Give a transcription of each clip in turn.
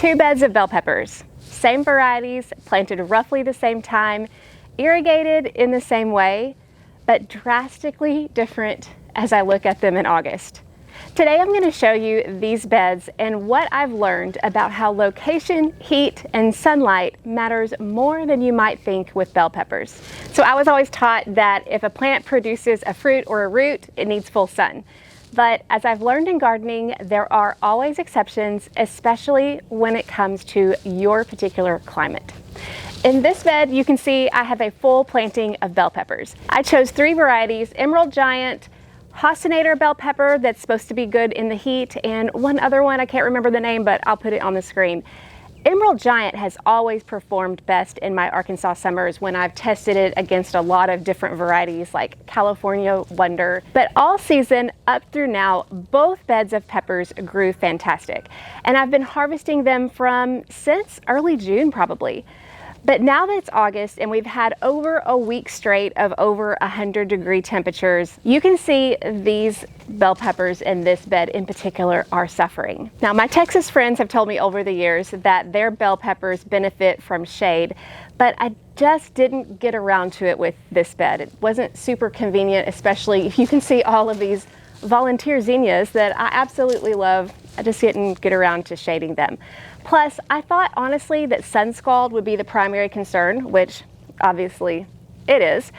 Two beds of bell peppers, same varieties, planted roughly the same time, irrigated in the same way, but drastically different as I look at them in August. Today I'm going to show you these beds and what I've learned about how location, heat, and sunlight matters more than you might think with bell peppers. So I was always taught that if a plant produces a fruit or a root, it needs full sun. But as I've learned in gardening, there are always exceptions, especially when it comes to your particular climate. In this bed, you can see I have a full planting of bell peppers. I chose three varieties: Emerald Giant, Hostinator bell pepper that's supposed to be good in the heat, and one other one, I can't remember the name, but I'll put it on the screen. Emerald Giant has always performed best in my Arkansas summers when I've tested it against a lot of different varieties like California Wonder. But all season up through now, both beds of peppers grew fantastic. And I've been harvesting them since early June probably. But now that it's August and we've had over a week straight of over 100-degree temperatures, you can see these bell peppers in this bed in particular are suffering. Now, my Texas friends have told me over the years that their bell peppers benefit from shade, but I just didn't get around to it with this bed. It wasn't super convenient, especially if you can see all of these volunteer zinnias that I absolutely love. I just didn't get around to shading them. Plus, I thought honestly that sun scald would be the primary concern, which obviously it is,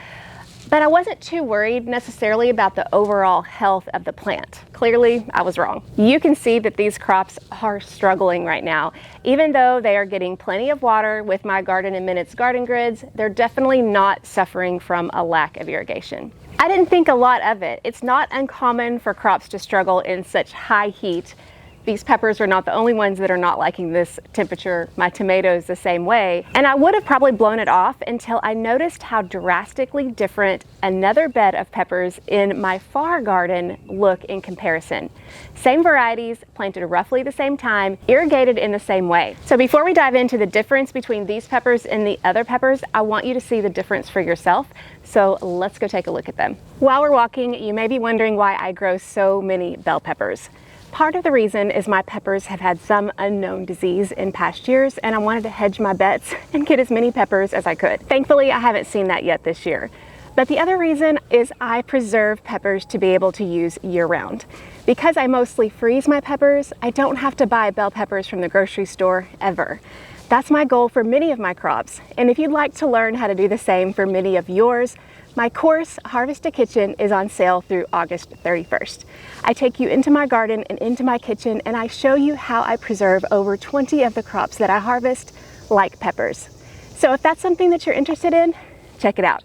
but I wasn't too worried necessarily about the overall health of the plant. Clearly, I was wrong. You can see that these crops are struggling right now. Even though they are getting plenty of water with my Garden in Minutes garden grids, they're definitely not suffering from a lack of irrigation. I didn't think a lot of it. It's not uncommon for crops to struggle in such high heat. These peppers are not the only ones that are not liking this temperature. My tomatoes the same way. And I would have probably blown it off until I noticed how drastically different another bed of peppers in my far garden look in comparison. Same varieties, planted roughly the same time, irrigated in the same way. So before we dive into the difference between these peppers and the other peppers, I want you to see the difference for yourself. So let's go take a look at them. While we're walking, you may be wondering why I grow so many bell peppers. Part of the reason is my peppers have had some unknown disease in past years, and I wanted to hedge my bets and get as many peppers as I could. Thankfully, I haven't seen that yet this year. But the other reason is I preserve peppers to be able to use year-round. Because I mostly freeze my peppers, I don't have to buy bell peppers from the grocery store ever. That's my goal for many of my crops. And if you'd like to learn how to do the same for many of yours, my course, Harvest a Kitchen, is on sale through August 31st. I take you into my garden and into my kitchen, and I show you how I preserve over 20 of the crops that I harvest, like peppers. So if that's something that you're interested in, check it out.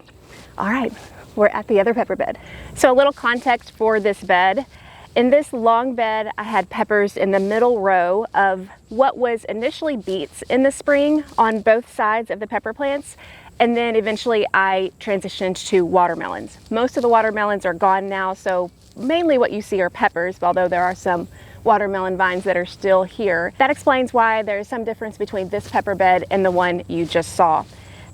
All right, we're at the other pepper bed. So a little context for this bed. In this long bed, I had peppers in the middle row of what was initially beets in the spring on both sides of the pepper plants. And then eventually I transitioned to watermelons. Most of the watermelons are gone now, so mainly what you see are peppers, although there are some watermelon vines that are still here. That explains why there's some difference between this pepper bed and the one you just saw.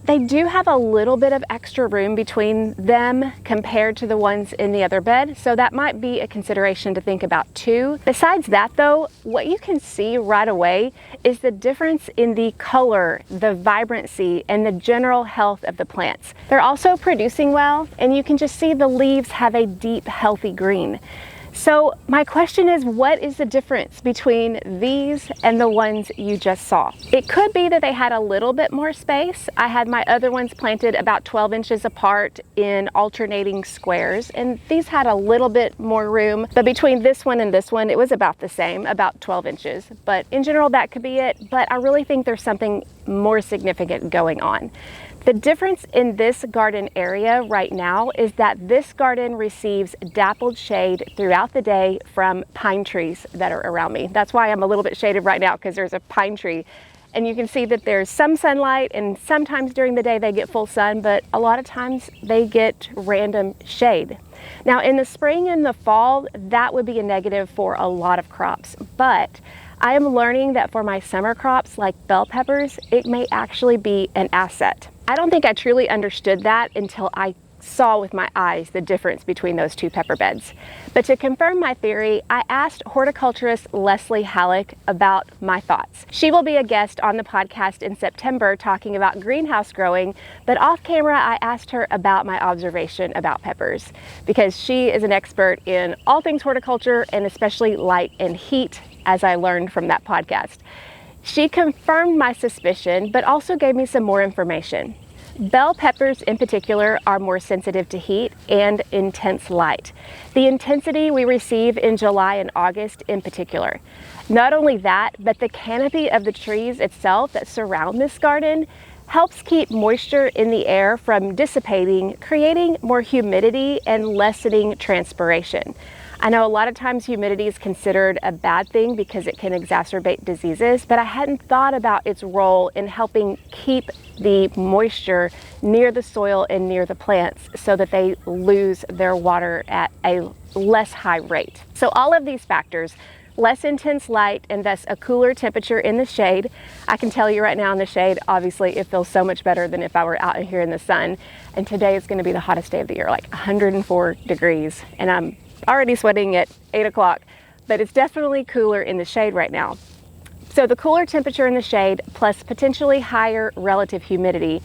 They do have a little bit of extra room between them compared to the ones in the other bed, so that might be a consideration to think about too. Besides that though, what you can see right away is the difference in the color, the vibrancy, and the general health of the plants. They're also producing well, and you can just see the leaves have a deep, healthy green. So my question is, what is the difference between these and the ones you just saw? It could be that they had a little bit more space. I had my other ones planted about 12 inches apart in alternating squares, and these had a little bit more room. But between this one and this one, it was about the same, about 12 inches. But in general, that could be it. But I really think there's something more significant going on. The difference in this garden area right now is that this garden receives dappled shade throughout the day from pine trees that are around me. That's why I'm a little bit shaded right now, because there's a pine tree. And you can see that there's some sunlight, and sometimes during the day they get full sun, but a lot of times they get random shade. Now in the spring and the fall, that would be a negative for a lot of crops, but I am learning that for my summer crops like bell peppers, it may actually be an asset. I don't think I truly understood that until I saw with my eyes the difference between those two pepper beds. But to confirm my theory, I asked horticulturist Leslie Halleck about my thoughts. She will be a guest on the podcast in September talking about greenhouse growing, but off camera I asked her about my observation about peppers because she is an expert in all things horticulture and especially light and heat, as I learned from that podcast. She confirmed my suspicion, but also gave me some more information. Bell peppers in particular are more sensitive to heat and intense light. The intensity we receive in July and August in particular. Not only that, but the canopy of the trees itself that surround this garden helps keep moisture in the air from dissipating, creating more humidity and lessening transpiration. I know a lot of times humidity is considered a bad thing because it can exacerbate diseases, but I hadn't thought about its role in helping keep the moisture near the soil and near the plants so that they lose their water at a less high rate. So all of these factors, less intense light and thus a cooler temperature in the shade. I can tell you right now in the shade, obviously it feels so much better than if I were out here in the sun. And today is going to be the hottest day of the year, like 104 degrees. And I'm already sweating at 8 o'clock, but it's definitely cooler in the shade right now. So the cooler temperature in the shade plus potentially higher relative humidity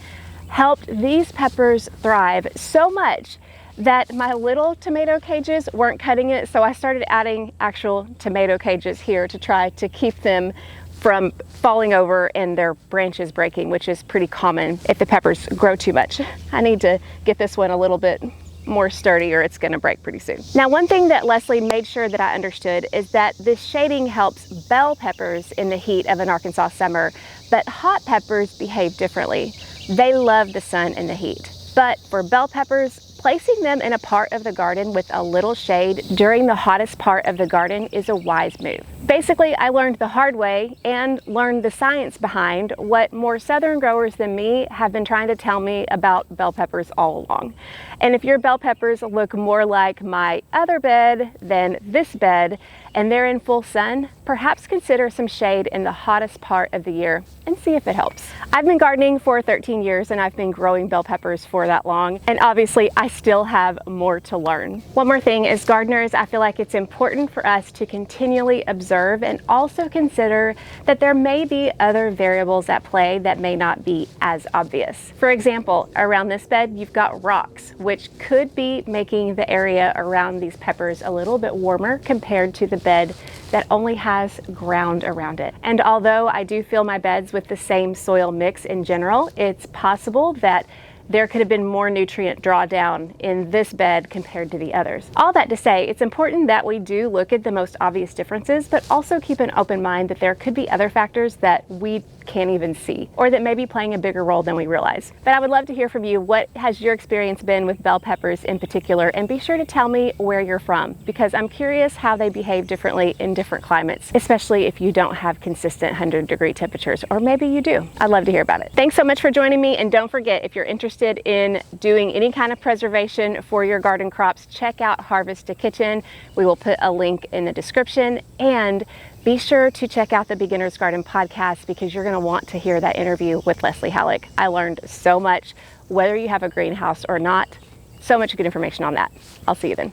helped these peppers thrive so much that my little tomato cages weren't cutting it. So I started adding actual tomato cages here to try to keep them from falling over and their branches breaking, which is pretty common if the peppers grow too much. I need to get this one a little bit more sturdy or it's going to break pretty soon. Now, one thing that Leslie made sure that I understood is that this shading helps bell peppers in the heat of an Arkansas summer, but hot peppers behave differently. They love the sun and the heat. But for bell peppers, placing them in a part of the garden with a little shade during the hottest part of the garden is a wise move. Basically, I learned the hard way and learned the science behind what more southern growers than me have been trying to tell me about bell peppers all along. And if your bell peppers look more like my other bed than this bed, and they're in full sun, perhaps consider some shade in the hottest part of the year and see if it helps. I've been gardening for 13 years and I've been growing bell peppers for that long. And obviously I still have more to learn. One more thing is gardeners, I feel like it's important for us to continually observe and also consider that there may be other variables at play that may not be as obvious. For example, around this bed, you've got rocks, which could be making the area around these peppers a little bit warmer compared to the bed that only has ground around it. And although I do fill my beds with the same soil mix in general, it's possible that there could have been more nutrient drawdown in this bed compared to the others. All that to say, it's important that we do look at the most obvious differences, but also keep an open mind that there could be other factors that we can't even see, or that may be playing a bigger role than we realize. But I would love to hear from you. What has your experience been with bell peppers in particular? And be sure to tell me where you're from, because I'm curious how they behave differently in different climates, especially if you don't have consistent 100-degree temperatures, or maybe you do. I'd love to hear about it. Thanks so much for joining me. And don't forget, if you're interested in doing any kind of preservation for your garden crops, check out Harvest a Kitchen. We will put a link in the description, and be sure to check out the Beginner's Garden podcast because you're going to want to hear that interview with Leslie Halleck. I learned so much, whether you have a greenhouse or not. So much good information on that. I'll see you then.